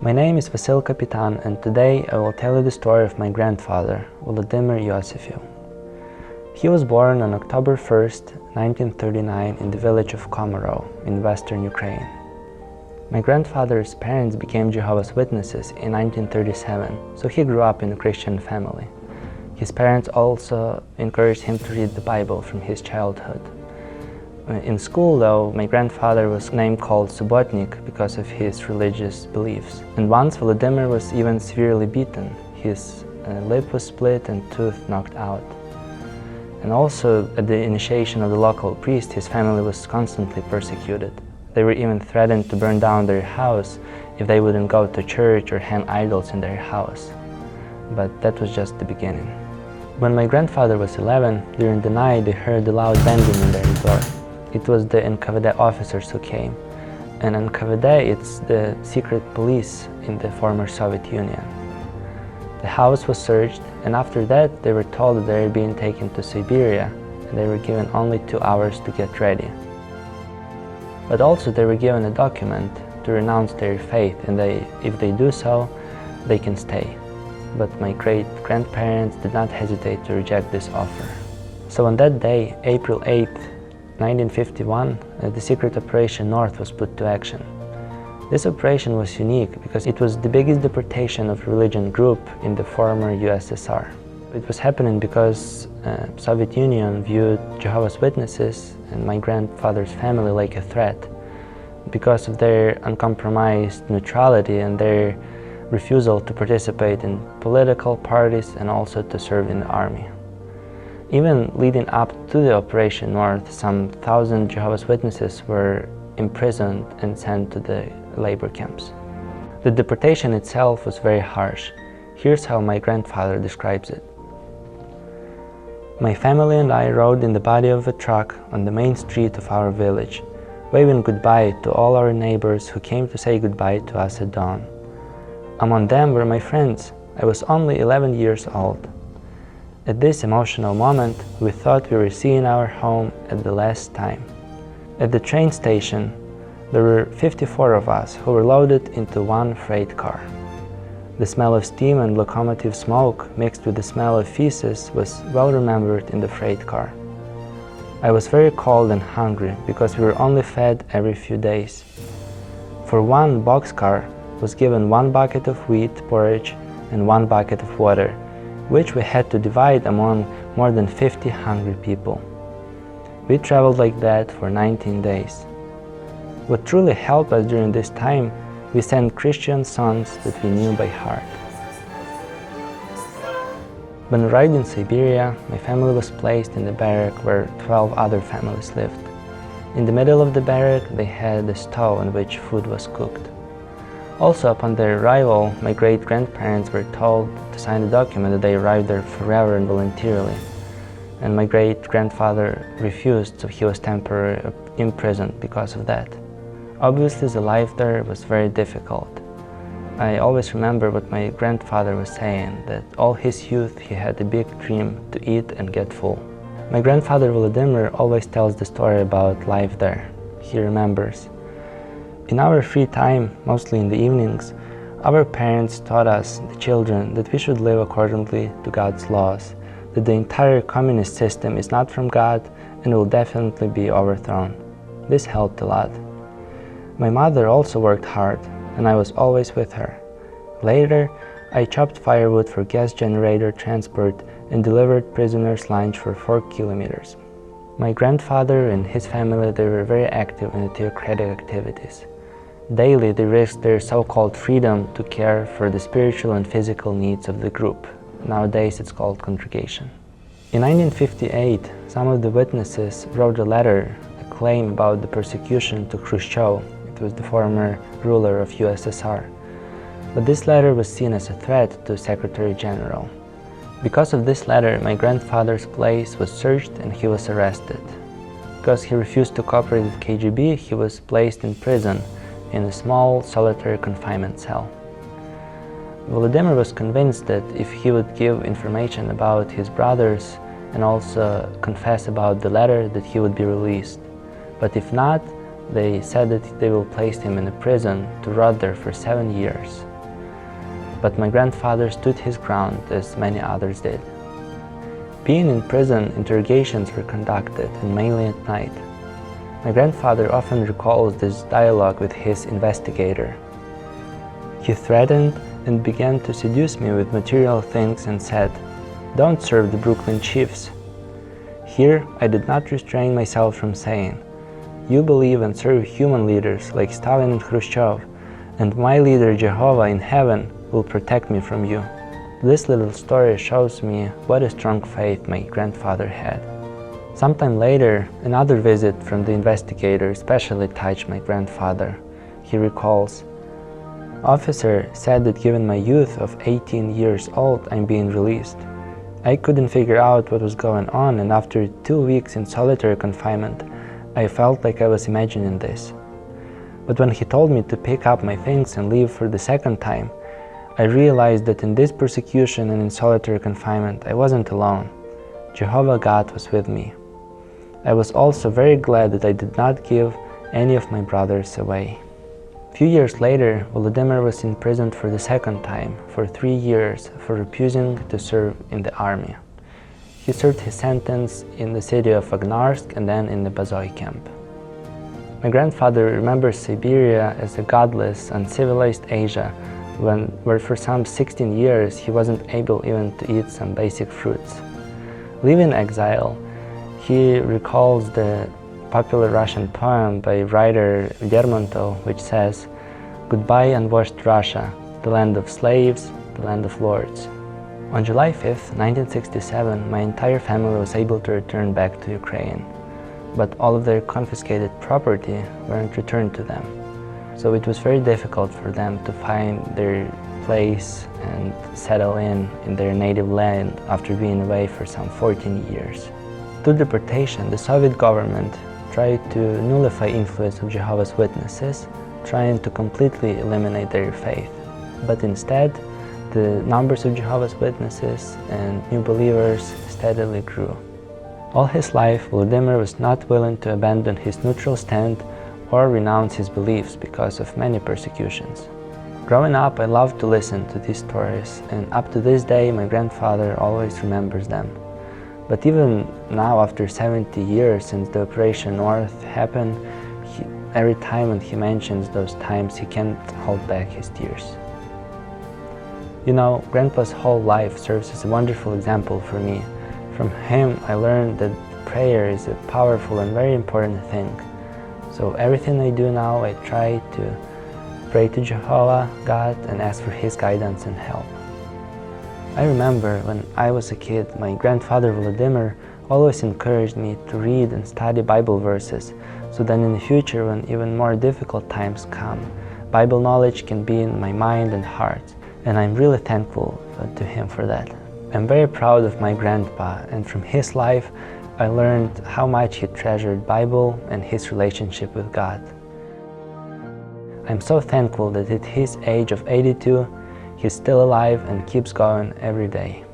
My name is Vasyl Kapitan, and today I will tell you the story of my grandfather, Volodymyr. He was born on October 1st, 1939 in the village of Komaro in western Ukraine. My grandfather's parents became Jehovah's Witnesses in 1937, so he grew up in a Christian family. His parents also encouraged him to read the Bible from his childhood. In school, though, my grandfather was named called Subotnik because of his religious beliefs. And once Volodymyr was even severely beaten. His lip was split and tooth knocked out. And also, at the initiation of the local priest, his family was constantly persecuted. They were even threatened to burn down their house if they wouldn't go to church or hang idols in their house. But that was just the beginning. When my grandfather was 11, during the night they heard a loud banging in their door. It was the NKVD officers who came. And NKVD, it's the secret police in the former Soviet Union. The house was searched, and after that they were told that they were being taken to Siberia, and they were given only 2 hours to get ready. But also they were given a document to renounce their faith, and if they do so, they can stay. But my great-grandparents did not hesitate to reject this offer. So on that day, April 8th, 1951, the secret Operation North was put to action. This operation was unique because it was the biggest deportation of religion group in the former USSR. It was happening because Soviet Union viewed Jehovah's Witnesses and my grandfather's family like a threat because of their uncompromised neutrality and their refusal to participate in political parties and also to serve in the army. Even leading up to the Operation North, some 1,000 Jehovah's Witnesses were imprisoned and sent to the labor camps. The deportation itself was very harsh. Here's how my grandfather describes it. My family and I rode in the body of a truck on the main street of our village, waving goodbye to all our neighbors who came to say goodbye to us at dawn. Among them were my friends. I was only 11 years old. At this emotional moment, we thought we were seeing our home at the last time. At the train station, there were 54 of us who were loaded into one freight car. The smell of steam and locomotive smoke mixed with the smell of feces was well remembered in the freight car. I was very cold and hungry because we were only fed every few days. For one boxcar was given 1 bucket of wheat porridge and 1 bucket of water, which we had to divide among more than 50 hungry people. We traveled like that for 19 days. What truly helped us during this time, we sang Christian songs that we knew by heart. When arrived in Siberia, my family was placed in the barrack where 12 other families lived. In the middle of the barrack, they had a stove on which food was cooked. Also, upon their arrival, my great-grandparents were told to sign a document that they arrived there forever and voluntarily. And my great-grandfather refused, so he was temporarily imprisoned because of that. Obviously, the life there was very difficult. I always remember what my grandfather was saying, that all his youth he had a big dream to eat and get full. My grandfather Volodymyr always tells the story about life there. He remembers. In our free time, mostly in the evenings, our parents taught us, the children, that we should live accordingly to God's laws, that the entire communist system is not from God and will definitely be overthrown. This helped a lot. My mother also worked hard, and I was always with her. Later, I chopped firewood for gas generator transport and delivered prisoners' lunch for 4 kilometers. My grandfather and his family, they were very active in the theocratic activities. Daily, they risked their so-called freedom to care for the spiritual and physical needs of the group. Nowadays, it's called congregation. In 1958, some of the witnesses wrote a letter, a claim about the persecution to Khrushchev. It was the former ruler of USSR. But this letter was seen as a threat to Secretary General. Because of this letter, my grandfather's place was searched and he was arrested. Because he refused to cooperate with KGB, he was placed in prison in a small solitary confinement cell. Volodymyr was convinced that if he would give information about his brothers and also confess about the letter, that he would be released. But if not, they said that they will place him in a prison to rot there for 7 years. but my grandfather stood his ground as many others did. Being in prison, interrogations were conducted, and mainly at night. My grandfather often recalls this dialogue with his investigator. He threatened and began to seduce me with material things and said, "Don't serve the Brooklyn Chiefs." Here, I did not restrain myself from saying, "You believe and serve human leaders like Stalin and Khrushchev, and my leader Jehovah in heaven will protect me from you." This little story shows me what a strong faith my grandfather had. Sometime later, another visit from the investigator especially touched my grandfather. He recalls, "Officer said that given my youth of 18 years old, I'm being released. I couldn't figure out what was going on, and after 2 weeks in solitary confinement, I felt like I was imagining this. But when he told me to pick up my things and leave for the second time, I realized that in this persecution and in solitary confinement, I wasn't alone. Jehovah God was with me. I was also very glad that I did not give any of my brothers away." A few years later, Volodymyr was imprisoned for the second time for 3 years for refusing to serve in the army. He served his sentence in the city of Agnarsк and then in the Bazoy camp. My grandfather remembers Siberia as a godless, uncivilized Asia, where for some 16 years he wasn't able even to eat some basic fruits. Living in exile, he recalls the popular Russian poem by writer Lermontov, which says, "Goodbye unwashed Russia, the land of slaves, the land of lords." On July 5th, 1967, my entire family was able to return back to Ukraine, but all of their confiscated property weren't returned to them. So it was very difficult for them to find their place and settle in their native land after being away for some 14 years. Through deportation, the Soviet government tried to nullify influence of Jehovah's Witnesses, trying to completely eliminate their faith. But instead, the numbers of Jehovah's Witnesses and new believers steadily grew. All his life, Volodymyr was not willing to abandon his neutral stand or renounce his beliefs because of many persecutions. Growing up, I loved to listen to these stories, and up to this day, my grandfather always remembers them. But even now, after 70 years since the Operation North happened, every time when he mentions those times, he can't hold back his tears. You know, Grandpa's whole life serves as a wonderful example for me. From him, I learned that prayer is a powerful and very important thing. So everything I do now, I try to pray to Jehovah God and ask for his guidance and help. I remember when I was a kid, my grandfather Volodymyr always encouraged me to read and study Bible verses, so that in the future, when even more difficult times come, Bible knowledge can be in my mind and heart, and I'm really thankful to him for that. I'm very proud of my grandpa, and from his life, I learned how much he treasured Bible and his relationship with God. I'm so thankful that at his age of 82, he's still alive and keeps going every day.